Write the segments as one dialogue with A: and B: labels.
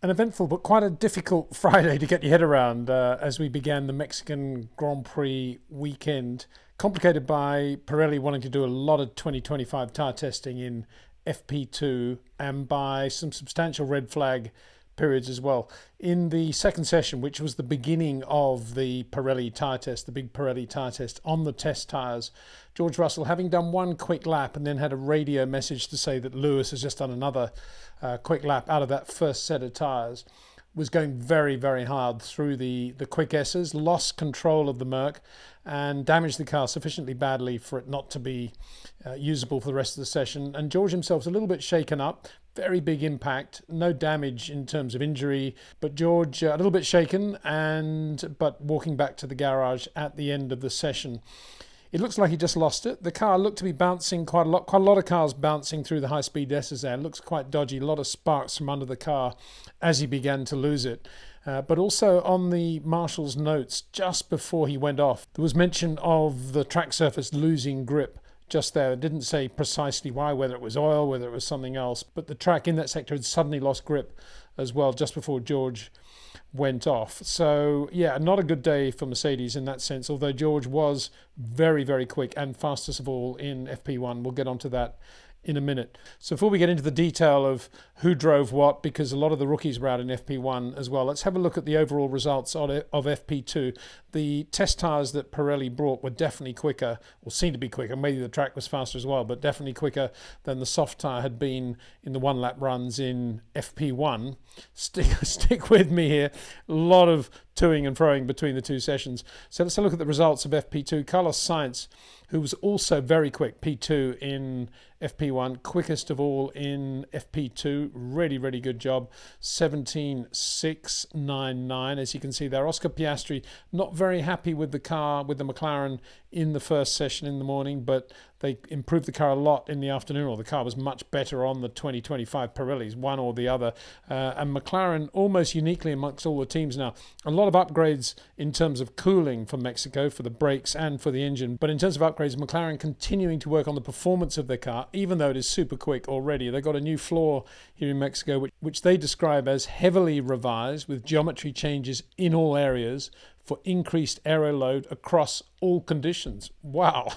A: An eventful but quite a difficult Friday to get your head around as we began the Mexican Grand Prix weekend, complicated by Pirelli wanting to do a lot of 2025 tyre testing in FP2 and by some substantial red flag periods as well. In the second session, which was the beginning of the Pirelli tyre test, the big Pirelli tyre test on the test tyres, George Russell, having done one quick lap and then had a radio message to say that Lewis has just done another quick lap out of that first set of tyres, was going very, very hard through the quick S's, lost control of the Merc and damaged the car sufficiently badly for it not to be usable for the rest of the session. And George himself was a little bit shaken up. Very big impact, no damage in terms of injury, but George a little bit shaken but walking back to the garage at the end of the session. It looks like he just lost it. The car looked to be bouncing quite a lot of cars bouncing through the high-speed S's there. It looks quite dodgy, a lot of sparks from under the car as he began to lose it. But also on the marshal's notes, just before he went off, there was mention of the track surface losing grip just there. It didn't say precisely why, whether it was oil, whether it was something else, but the track in that sector had suddenly lost grip as well just before George went off. So yeah, not a good day for Mercedes in that sense, although George was very, very quick and fastest of all in FP1. We'll get onto that in a minute. So before we get into the detail of who drove what, because a lot of the rookies were out in FP1 as well, let's have a look at the overall results of FP2. The test tyres that Pirelli brought were definitely quicker, or seemed to be quicker. Maybe the track was faster as well, but definitely quicker than the soft tyre had been in the one-lap runs in FP1. Stick with me here. A lot of toing and froing between the two sessions. So let's have a look at the results of FP2. Carlos Sainz, who was also very quick, P2 in FP1, quickest of all in FP2. Really, really good job. 17.699, as you can see there. Oscar Piastri, not very happy with the car, with the McLaren in the first session in the morning, but they improved the car a lot in the afternoon, or the car was much better on the 2025 Pirellis, one or the other. And McLaren, almost uniquely amongst all the teams now, a lot of upgrades in terms of cooling for Mexico, for the brakes and for the engine. But in terms of upgrades, McLaren continuing to work on the performance of their car, even though it is super quick already. They've got a new floor here in Mexico, which they describe as heavily revised with geometry changes in all areas for increased aero load across all conditions. Wow.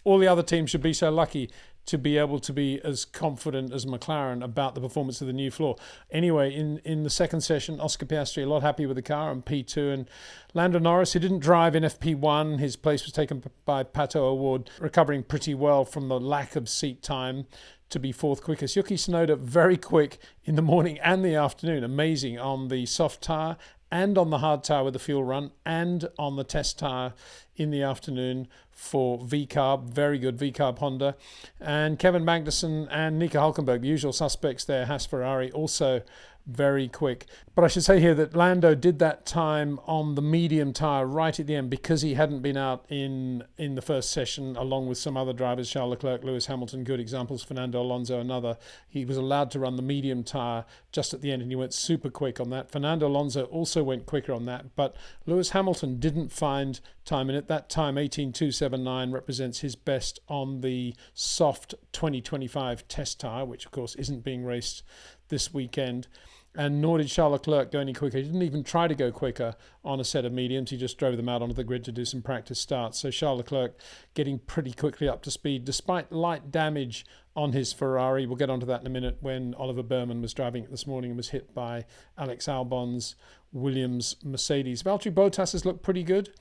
A: All the other teams should be so lucky to be able to be as confident as McLaren about the performance of the new floor. Anyway, in the second session, Oscar Piastri a lot happy with the car on P2, and Lando Norris, who didn't drive in FP1, his place was taken by Pato O'Ward, recovering pretty well from the lack of seat time to be fourth quickest. Yuki Tsunoda very quick in the morning and the afternoon, amazing on the soft tyre and on the hard tyre with the fuel run and on the test tyre in the afternoon for VCARB, very good VCARB Honda. And Kevin Magnussen and Nico Hülkenberg, the usual suspects there, Haas Ferrari, also very quick. But I should say here that Lando did that time on the medium tyre right at the end because he hadn't been out in the first session along with some other drivers, Charles Leclerc, Lewis Hamilton, good examples, Fernando Alonso, another. He was allowed to run the medium tyre just at the end and he went super quick on that. Fernando Alonso also went quicker on that, but Lewis Hamilton didn't find time in it. That time, 18.279, represents his best on the soft 2025 test tyre, which of course isn't being raced this weekend. And nor did Charles Leclerc go any quicker. He didn't even try to go quicker on a set of mediums. He just drove them out onto the grid to do some practice starts. So Charles Leclerc getting pretty quickly up to speed, despite light damage on his Ferrari. We'll get onto that in a minute when Oliver Behrman was driving it this morning and was hit by Alex Albon's Williams Mercedes. Valtteri Bottas has looked pretty good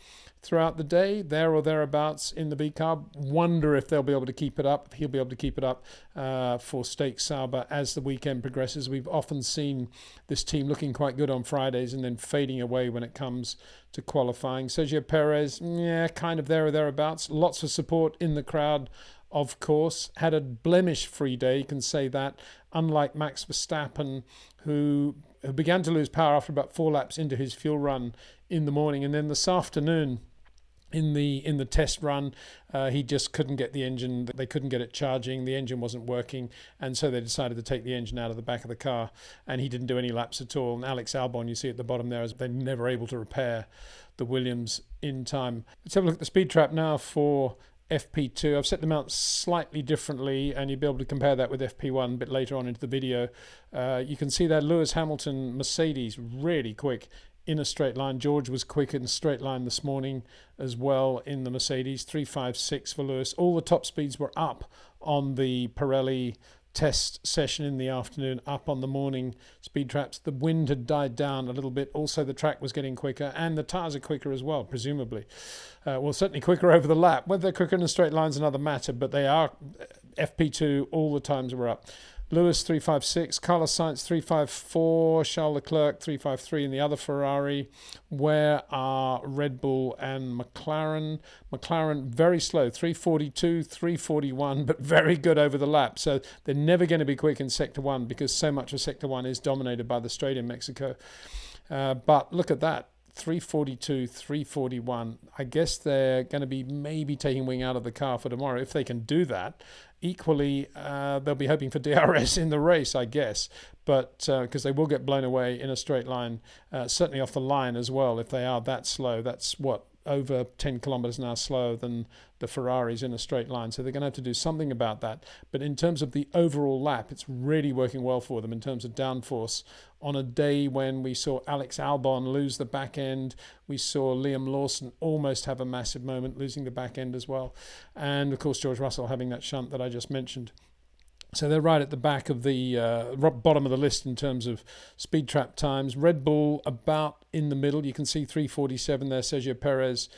A: throughout the day, there or thereabouts in the B car. Wonder if they'll be able to keep it up, if he'll be able to keep it up for Stake Sauber as the weekend progresses. We've often seen this team looking quite good on Fridays and then fading away when it comes to qualifying. Sergio Perez, yeah, kind of there or thereabouts. Lots of support in the crowd, of course. Had a blemish-free day, you can say that, unlike Max Verstappen, who began to lose power after about 4 laps into his fuel run in the morning. And then this afternoon, in the test run, he just couldn't get the engine. They couldn't get it charging. The engine wasn't working, and so they decided to take the engine out of the back of the car, and he didn't do any laps at all. And Alex Albon, you see at the bottom there, is they're never able to repair the Williams in time. Let's have a look at the speed trap now for FP2. I've set them out slightly differently, and you'll be able to compare that with FP1 a bit later on into the video. You can see that Lewis Hamilton Mercedes really quick in a straight line. George was quick in a straight line this morning as well in the Mercedes. 3.56 for Lewis. All the top speeds were up on the Pirelli test session in the afternoon, up on the morning speed traps. The wind had died down a little bit. Also, the track was getting quicker, and the tyres are quicker as well, presumably. Well, certainly quicker over the lap. Whether they're quicker in a straight line is another matter, but they are FP2. All the times were up. Lewis 3.56, Carlos Sainz 3.54, Charles Leclerc 3.53 in the other Ferrari. Where are Red Bull and McLaren? McLaren very slow, 3.42, 3.41, but very good over the lap. So they're never going to be quick in Sector 1 because so much of Sector 1 is dominated by the straight in Mexico. But look at that. 3.42, 3.41. I guess they're going to be maybe taking wing out of the car for tomorrow. If they can do that, equally, they'll be hoping for DRS in the race, I guess. But because they will get blown away in a straight line, certainly off the line as well. If they are that slow, that's what, over 10 kilometers an hour slower than the Ferraris in a straight line. So they're going to have to do something about that. But in terms of the overall lap, it's really working well for them in terms of downforce. On a day when we saw Alex Albon lose the back end, we saw Liam Lawson almost have a massive moment, losing the back end as well. And of course, George Russell having that shunt that I just mentioned. So they're right at the back of the bottom of the list in terms of speed trap times. Red Bull about in the middle. You can see 3.47 there, Sergio Perez,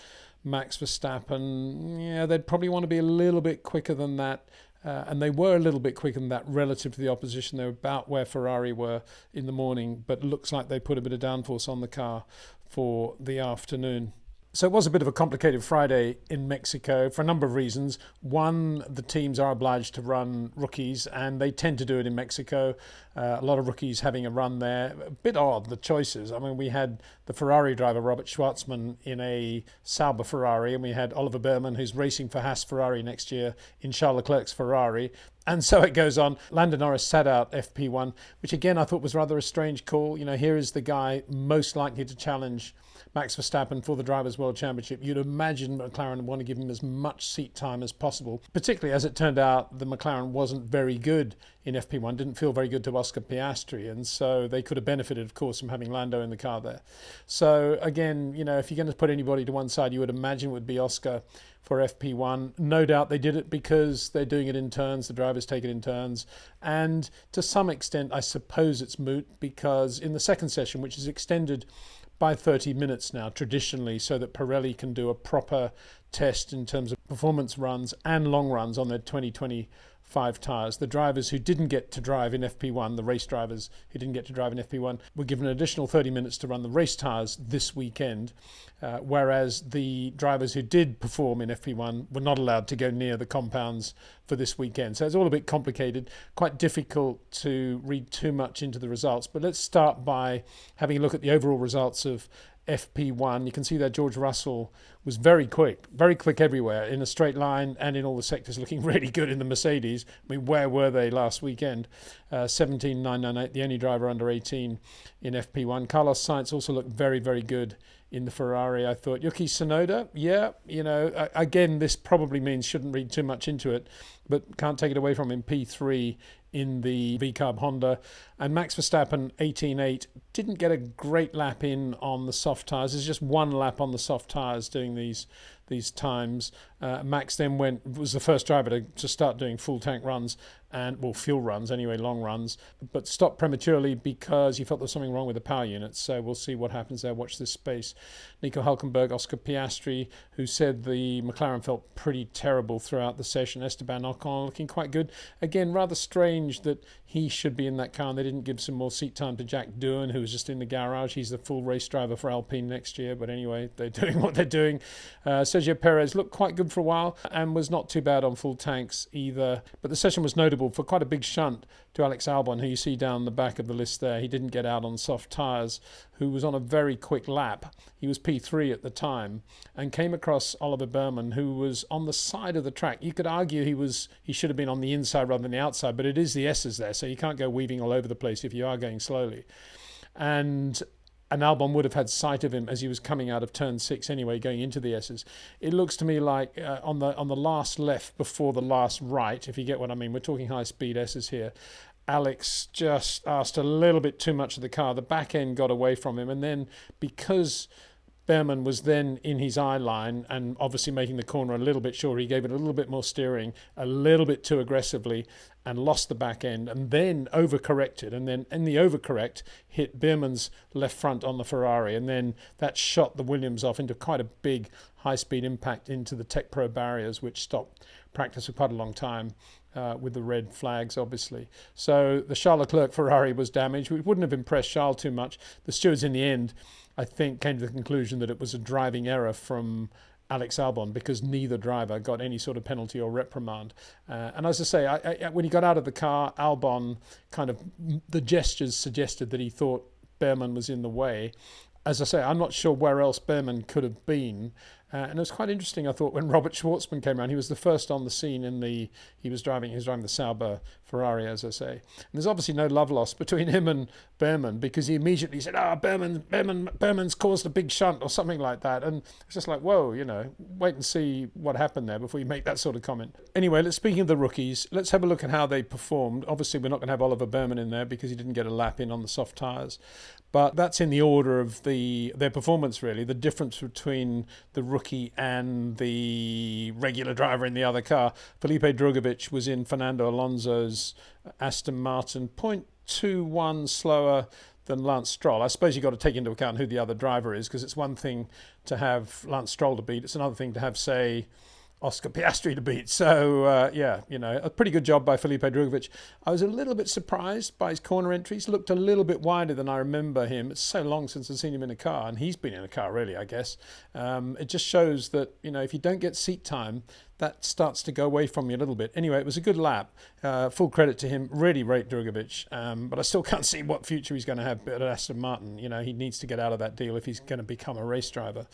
A: Max Verstappen. Yeah, they'd probably want to be a little bit quicker than that. And they were a little bit quicker than that relative to the opposition. They were about where Ferrari were in the morning, but it looks like they put a bit of downforce on the car for the afternoon. So it was a bit of a complicated Friday in Mexico for a number of reasons. One, the teams are obliged to run rookies, and they tend to do it in Mexico. A lot of rookies having a run there. A bit odd, the choices. I mean, we had the Ferrari driver, Robert Schwartzman, in a Sauber Ferrari, and we had Oliver Behrmann, who's racing for Haas Ferrari next year, in Charles Leclerc's Ferrari. And so it goes on. Lando Norris sat out FP1, which again I thought was rather a strange call. You know, here is the guy most likely to challenge Max Verstappen for the Drivers' World Championship. You'd imagine McLaren would want to give him as much seat time as possible, particularly as it turned out the McLaren wasn't very good in FP1, didn't feel very good to Oscar Piastri, and so they could have benefited, of course, from having Lando in the car there. So again, you know, if you're going to put anybody to one side, you would imagine it would be Oscar for FP1. No doubt they did it because they're doing it in turns, the drivers take it in turns, and to some extent I suppose it's moot because in the second session, which is extended by 30 minutes now traditionally, so that Pirelli can do a proper test in terms of performance runs and long runs on their 2025 tyres. The drivers who didn't get to drive in FP1, the race drivers who didn't get to drive in FP1, were given an additional 30 minutes to run the race tyres this weekend, whereas the drivers who did perform in FP1 were not allowed to go near the compounds for this weekend. So it's all a bit complicated, quite difficult to read too much into the results. But let's start by having a look at the overall results of FP1. You can see that George Russell was very quick everywhere in a straight line and in all the sectors, looking really good in the Mercedes. I mean, where were they last weekend? 17.998, the only driver under 18 in FP1. Carlos Sainz also looked very, very good in the Ferrari, I thought. Yuki Tsunoda, yeah, you know, again, this probably means shouldn't read too much into it, but can't take it away from him, P3 in the V-Carb Honda. And Max Verstappen, 18.8, didn't get a great lap in on the soft tyres. There's just one lap on the soft tyres doing these times. Max then was the first driver to start doing full tank runs, fuel runs anyway, long runs, but stopped prematurely because he felt there was something wrong with the power unit. So we'll see what happens there. Watch this space. Nico Hülkenberg, Oscar Piastri, who said the McLaren felt pretty terrible throughout the session. Esteban Ocon looking quite good. Again, rather strange that he should be in that car and they didn't give some more seat time to Jack Doohan, who was just in the garage. He's the full race driver for Alpine next year, but anyway, they're doing what they're doing. Sergio Perez looked quite good for a while and was not too bad on full tanks either. But the session was notable for quite a big shunt to Alex Albon, who you see down the back of the list there. He didn't get out on soft tyres, who was on a very quick lap. He was P3 at the time and came across Oliver Behrmann, who was on the side of the track. You could argue he should have been on the inside rather than the outside, but it is the S's there, so you can't go weaving all over the place if you are going slowly. And and Albon would have had sight of him as he was coming out of turn 6 anyway, going into the S's. It looks to me like on the last left before the last right, if you get what I mean. We're talking high-speed S's here. Alex just asked a little bit too much of the car. The back end got away from him, and then because Behrman was then in his eye line and obviously making the corner a little bit shorter, he gave it a little bit more steering, a little bit too aggressively, and lost the back end, and then overcorrected, and then in the overcorrect hit Behrman's left front on the Ferrari, and then that shot the Williams off into quite a big high-speed impact into the Tech Pro barriers, which stopped practice for quite a long time. With the red flags, obviously. So the Charles Leclerc Ferrari was damaged. We wouldn't have impressed Charles too much. The stewards in the end, I think, came to the conclusion that it was a driving error from Alex Albon, because neither driver got any sort of penalty or reprimand. And as I say, when he got out of the car, Albon the gestures suggested that he thought Behrman was in the way. As I say, I'm not sure where else Behrman could have been. And it was quite interesting, I thought, when Robert Schwartzman came around. He was the first on the scene he was driving the Sauber Ferrari, as I say. And there's obviously no love lost between him and Behrman, because he immediately said, Behrman's caused a big shunt or something like that. And it's just like, whoa, wait and see what happened there before you make that sort of comment. Anyway, speaking of the rookies, let's have a look at how they performed. Obviously, we're not going to have Oliver Behrman in there because he didn't get a lap in on the soft tyres. But that's in the order of their performance, really. The difference between the rookie and the regular driver in the other car. Felipe Drugovich was in Fernando Alonso's Aston Martin, 0.21 slower than Lance Stroll. I suppose you've got to take into account who the other driver is, because it's one thing to have Lance Stroll to beat. It's another thing to have, say, Oscar Piastri to beat. So, a pretty good job by Felipe Drugovich. I was a little bit surprised by his corner entries. Looked a little bit wider than I remember him. It's so long since I've seen him in a car, and he's been in a car, really, I guess. It just shows that, if you don't get seat time, that starts to go away from you a little bit. Anyway, it was a good lap. Full credit to him. Really rate Drugovich. But I still can't see what future he's going to have at Aston Martin. He needs to get out of that deal if he's going to become a race driver.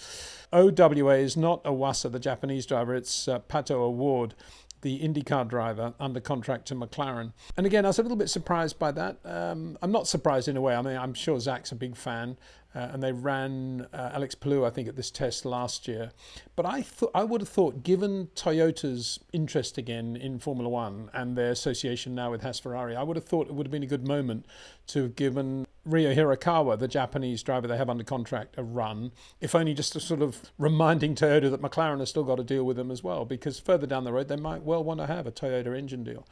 A: OWA is not Owasa, the Japanese driver. It's Pato Award, the IndyCar driver under contract to McLaren. And again, I was a little bit surprised by that. I'm not surprised in a way. I mean, I'm sure Zach's a big fan. And they ran Alex Palou, I think, at this test last year. But I would have thought, given Toyota's interest again in Formula One and their association now with Haas Ferrari, I would have thought it would have been a good moment to have given Ryo Hirakawa, the Japanese driver they have under contract, a run, if only just to sort of reminding Toyota that McLaren has still got to deal with them as well, because further down the road they might well want to have a Toyota engine deal.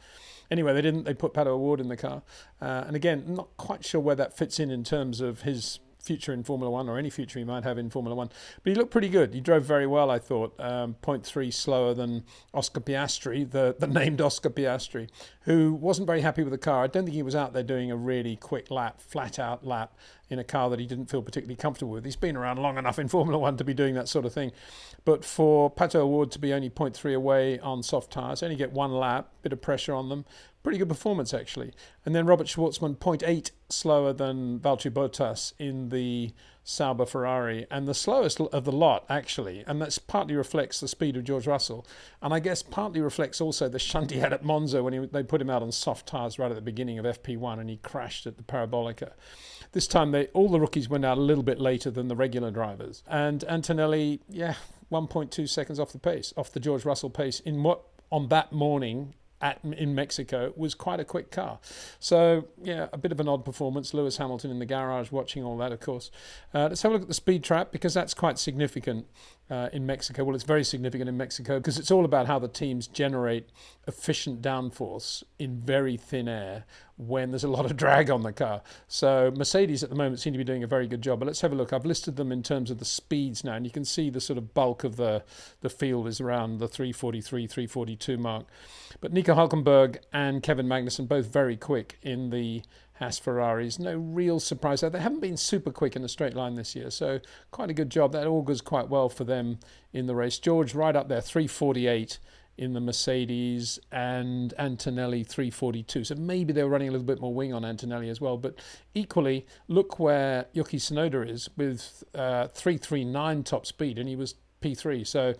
A: Anyway, they didn't. They put Pato Award in the car. And again, not quite sure where that fits in terms of his future in Formula One, or any future he might have in Formula One. But he looked pretty good. He drove very well, I thought. 0.3 slower than Oscar Piastri, the named Oscar Piastri, who wasn't very happy with the car. I don't think he was out there doing a really quick lap, flat-out lap, in a car that he didn't feel particularly comfortable with. He's been around long enough in Formula One to be doing that sort of thing. But for Pato Award to be only 0.3 away on soft tyres, only get one lap, bit of pressure on them, pretty good performance, actually. And then Robert Schwartzman, 0.8 slower than Valtteri Bottas in the Sauber Ferrari, and the slowest of the lot, actually. And that's partly reflects the speed of George Russell. And I guess partly reflects also the shunt he had at Monza when they put him out on soft tyres right at the beginning of FP1 and he crashed at the Parabolica. This time, all the rookies went out a little bit later than the regular drivers. And Antonelli, 1.2 seconds off the George Russell pace on that morning in Mexico was quite a quick car. So, a bit of an odd performance. Lewis Hamilton in the garage watching all that, of course. Let's have a look at the speed trap, because that's quite significant in Mexico. Well, it's very significant in Mexico because it's all about how the teams generate efficient downforce in very thin air when there's a lot of drag on the car. So Mercedes at the moment seem to be doing a very good job. But let's have a look. I've listed them in terms of the speeds now, and you can see the sort of bulk of the field is around the 343, 342 mark. But Nico Hülkenberg and Kevin Magnussen both very quick in the Haas Ferraris. No real surprise there. They haven't been super quick in a straight line this year, so quite a good job. That augurs quite well for them in the race. George right up there, 348 in the Mercedes, and Antonelli 342. So maybe they were running a little bit more wing on Antonelli as well. But equally, look where Yuki Tsunoda is with 339 top speed, and he was P3. So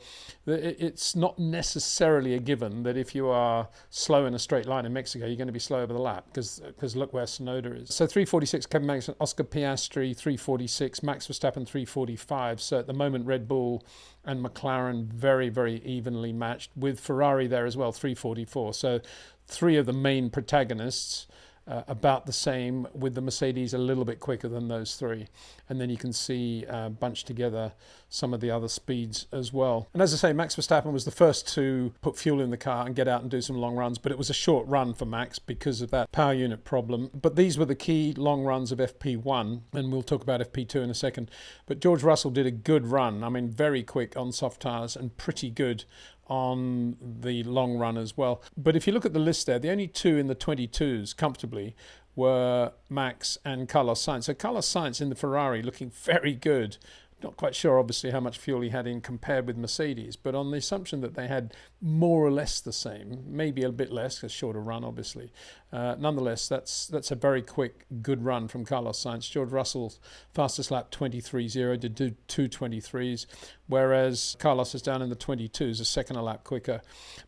A: it's not necessarily a given that if you are slow in a straight line in Mexico, you're going to be slow over the lap, because look where Sonoda is. So 346, Kevin Magnussen, Oscar Piastri 346, Max Verstappen 345. So at the moment, Red Bull and McLaren very, very evenly matched, with Ferrari there as well, 344. So three of the main protagonists about the same, with the Mercedes a little bit quicker than those three. And then you can see bunched together some of the other speeds as well. And as I say, Max Verstappen was the first to put fuel in the car and get out and do some long runs, but it was a short run for Max because of that power unit problem. But these were the key long runs of FP1, and we'll talk about FP2 in a second. But George Russell did a good run. I mean, very quick on soft tyres and pretty good on the long run as well. But if you look at the list there, the only two in the 22s comfortably were Max and Carlos Sainz. So Carlos Sainz in the Ferrari looking very good. Not quite sure, obviously, how much fuel he had in compared with Mercedes, but on the assumption that they had more or less the same, maybe a bit less, a shorter run, obviously. Nonetheless, that's a very quick, good run from Carlos Sainz. George Russell's fastest lap, 23.0, did do 2:23s, whereas Carlos is down in the 22s, a second a lap quicker.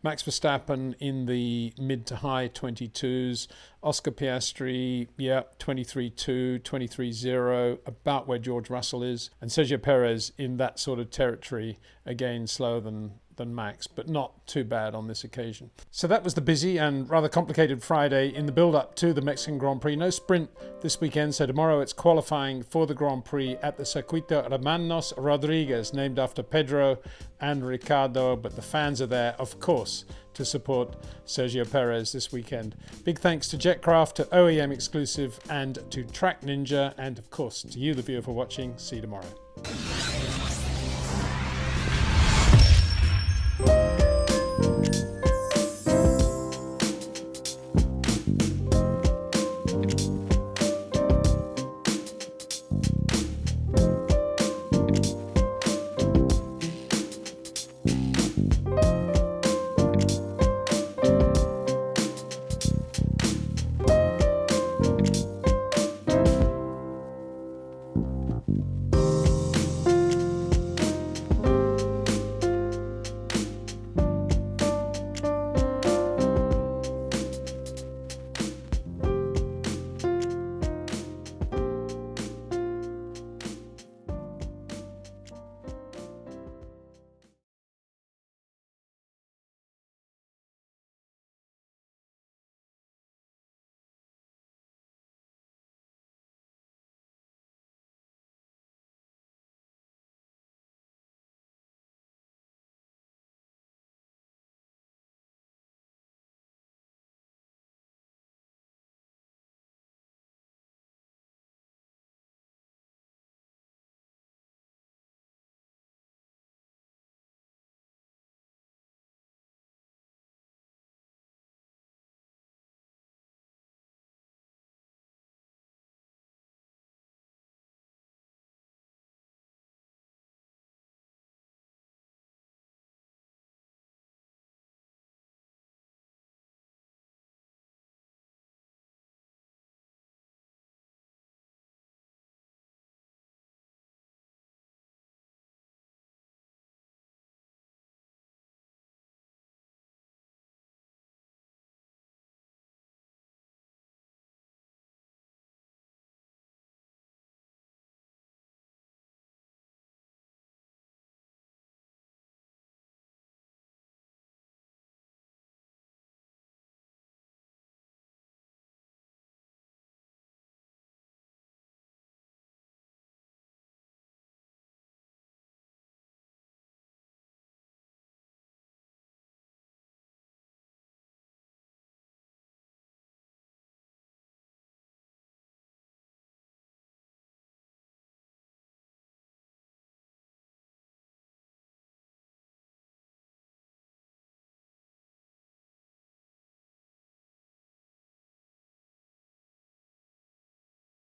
A: Max Verstappen in the mid to high 22s. Oscar Piastri, 23.2, 23.0, about where George Russell is. And Sergio Perez in that sort of territory, again slower than Max, but not too bad on this occasion. So that was the busy and rather complicated Friday in the build-up to the Mexican Grand Prix. No sprint this weekend, so tomorrow it's qualifying for the Grand Prix at the Circuito Hermanos Rodriguez, named after Pedro and Ricardo, but the fans are there, of course, to support Sergio Perez this weekend. Big thanks to Jetcraft, to OEM Exclusive, and to TrackNinja, and of course to you, the viewer, for watching. See you tomorrow.